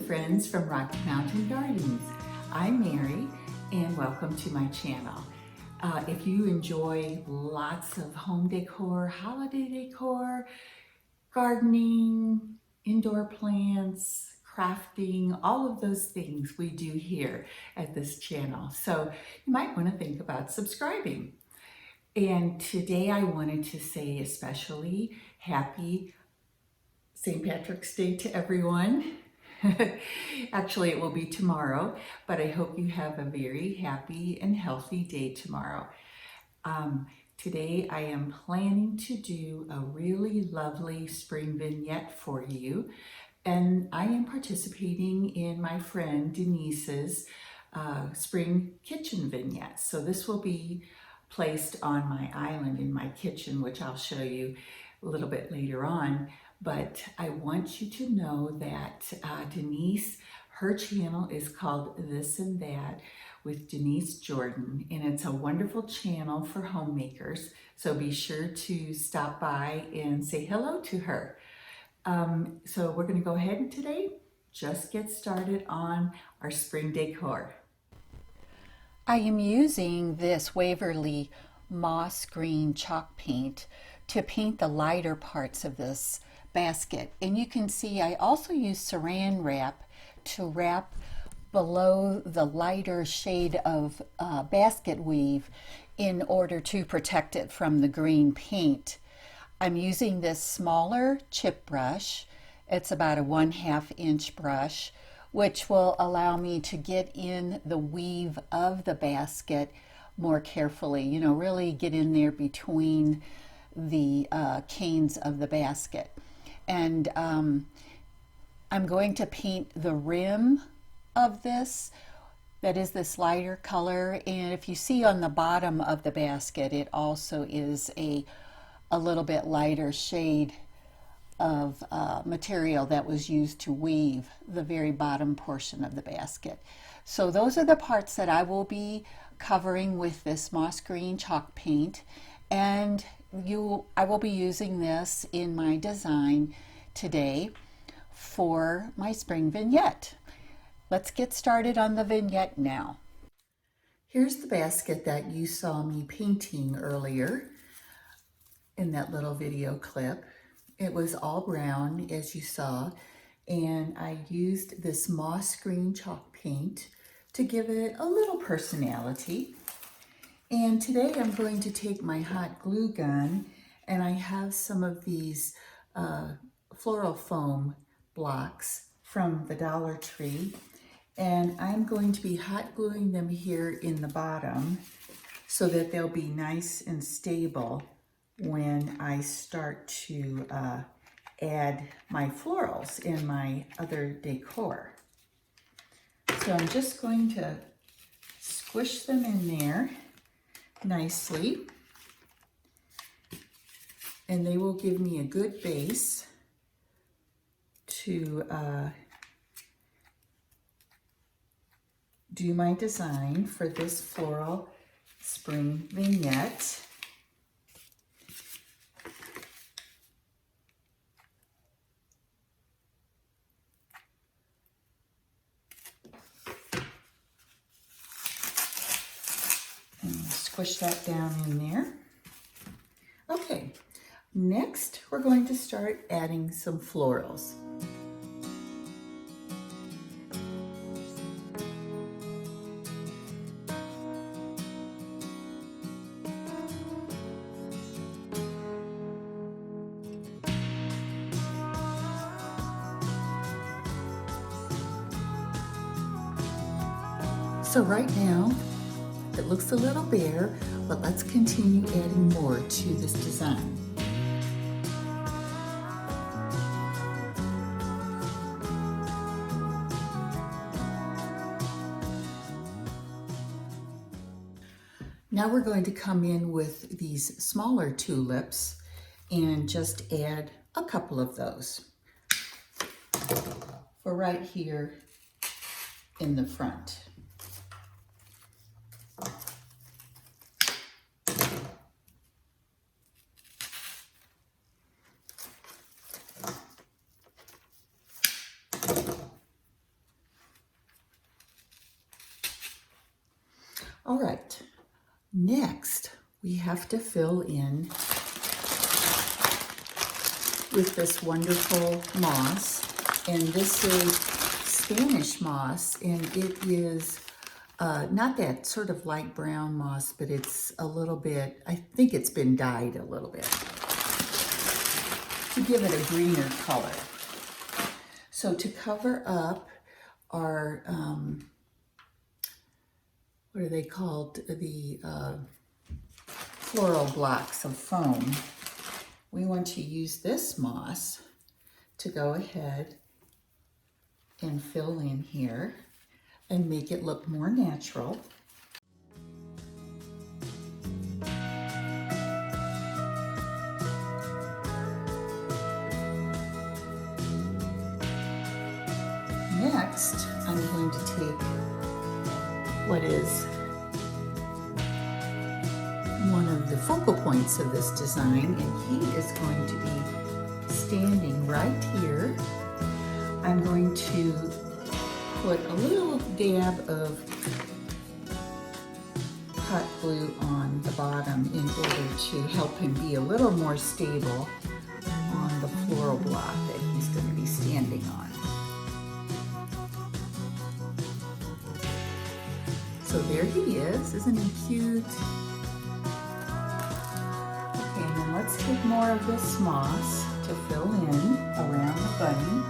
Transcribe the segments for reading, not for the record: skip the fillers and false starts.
friends from Rocky Mountain Gardens. I'm Mary and welcome to my channel. If you enjoy lots of home decor, holiday decor, gardening, indoor plants, crafting, all of those things we do here at this channel. So you might want to think about subscribing. And today I wanted to say especially happy St. Patrick's Day to everyone. Actually, it will be tomorrow, but I hope you have a very happy and healthy day tomorrow. Today I am planning to do a really lovely spring vignette for you, and I am participating in my friend Denise's spring kitchen vignette. So this will be placed on my island in my kitchen, which I'll show you a little bit later on. But I want you to know that Denise, her channel is called This and That with Denise Jordan, and it's a wonderful channel for homemakers. So be sure to stop by and say hello to her. So we're going to go ahead and today just get started on our spring decor. I am using this Waverly moss green chalk paint to paint the lighter parts of this basket, and you can see I also use saran wrap to wrap below the lighter shade of basket weave in order to protect it from the green paint. I'm using this smaller chip brush. It's about a 1/2 inch brush, which will allow me to get in the weave of the basket more carefully, you know, really get in there between the canes of the basket. And I'm going to paint the rim of this, that is this lighter color, and if you see on the bottom of the basket, it also is a little bit lighter shade of material that was used to weave the very bottom portion of the basket. So those are the parts that I will be covering with this moss green chalk paint, and I will be using this in my design today for my spring vignette. Let's get started on the vignette now. Here's the basket that you saw me painting earlier in that little video clip. It was all brown, as you saw, and I used this moss green chalk paint to give it a little personality. And today I'm going to take my hot glue gun, and I have some of these floral foam blocks from the Dollar Tree, and I'm going to be hot gluing them here in the bottom so that they'll be nice and stable when I start to add my florals in my other decor. So I'm just going to squish them in there nicely, and they will give me a good base to do my design for this floral spring vignette. Squish that down in there. Okay, next we're going to start adding some florals. So right now, it looks a little bare, but let's continue adding more to this design. Now we're going to come in with these smaller tulips and just add a couple of those for right here in the front. All right, next we have to fill in with this wonderful moss, and this is Spanish moss, and it is not that sort of light brown moss, but it's a little bit, I think it's been dyed a little bit to give it a greener color. So to cover up our, what are they called? The floral blocks of foam. We want to use this moss to go ahead and fill in here and make it look more natural. Next, I'm going to take what is one of the focal points of this design, and he is going to be standing right here. I'm going to put a little dab of hot glue on the bottom in order to help him be a little more stable on the floral block that he's going to be standing on. So there he is, isn't he cute? Okay, and then let's take more of this moss to fill in around the bunny.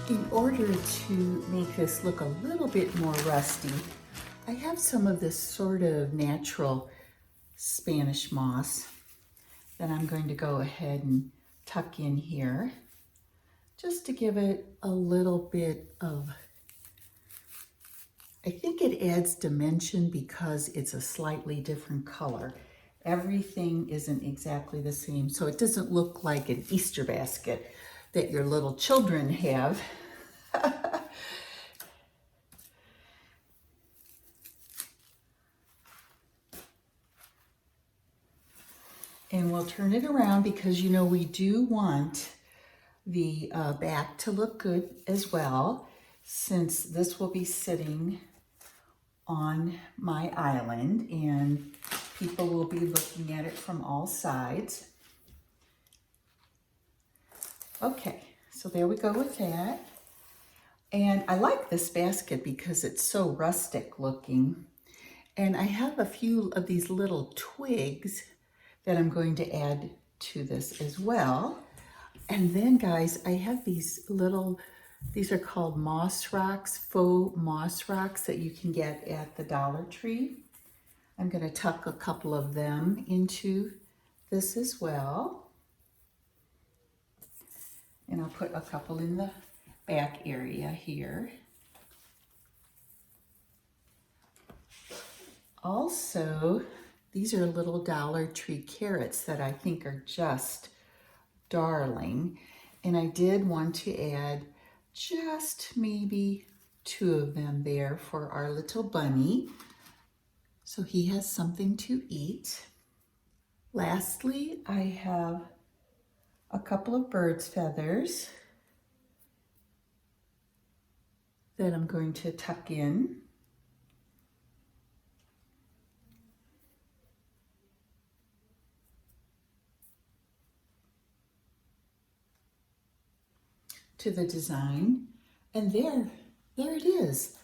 In order to make this look a little bit more rusty, I have some of this sort of natural Spanish moss that I'm going to go ahead and tuck in here just to give it a little bit of, I think it adds dimension because it's a slightly different color. Everything isn't exactly the same, so it doesn't look like an Easter basket that your little children have. And we'll turn it around because, you know, we do want the back to look good as well, since this will be sitting on my island and people will be looking at it from all sides. Okay, so there we go with that. And I like this basket because it's so rustic looking. And I have a few of these little twigs that I'm going to add to this as well. And then guys, I have these little, these are called moss rocks, faux moss rocks that you can get at the Dollar Tree. I'm going to tuck a couple of them into this as well. And I'll put a couple in the back area here. Also, these are little Dollar Tree carrots that I think are just darling. And I did want to add just maybe 2 of them there for our little bunny, so he has something to eat. Lastly, I have a couple of bird's feathers that I'm going to tuck in. To the design, and there it is.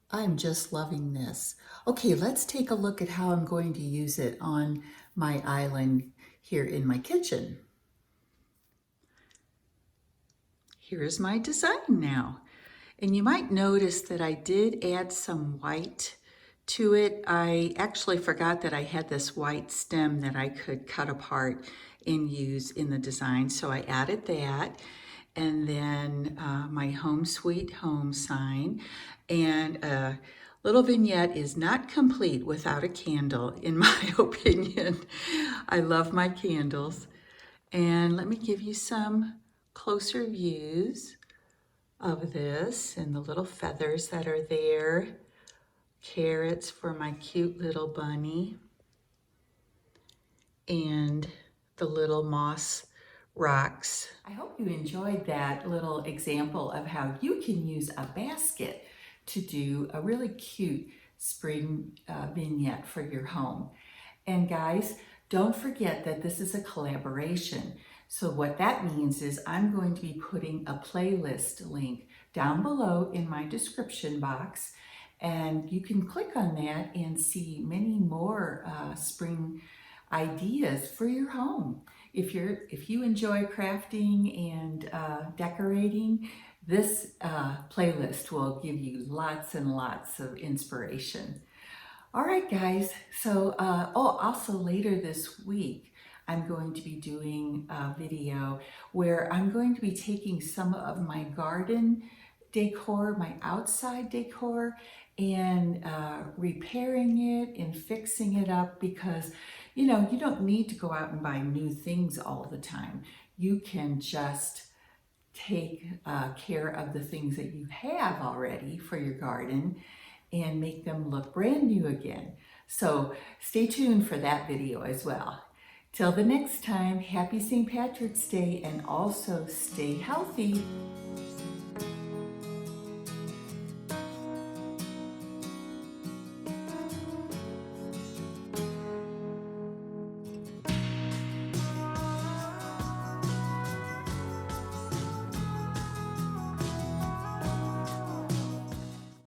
I'm just loving this. Okay, let's take a look at how I'm going to use it on my island here in my kitchen. Here's my design now. And you might notice that I did add some white to it. I actually forgot that I had this white stem that I could cut apart and use in the design, so I added that. And then my home sweet home sign. And a little vignette is not complete without a candle, in my opinion. I love my candles. And let me give you some closer views of this and the little feathers that are there. Carrots for my cute little bunny. And the little moss rocks. I hope you enjoyed that little example of how you can use a basket to do a really cute spring vignette for your home. And guys, don't forget that this is a collaboration. So what that means is I'm going to be putting a playlist link down below in my description box, and you can click on that and see many more spring ideas for your home. If you enjoy crafting and decorating, this playlist will give you lots and lots of inspiration. All right, guys. So, also later this week, I'm going to be doing a video where I'm going to be taking some of my garden decor, my outside decor, and repairing it and fixing it up because, you know, you don't need to go out and buy new things all the time. You can just take care of the things that you have already for your garden and make them look brand new again. So stay tuned for that video as well. Till the next time, happy St. Patrick's Day, and also stay healthy.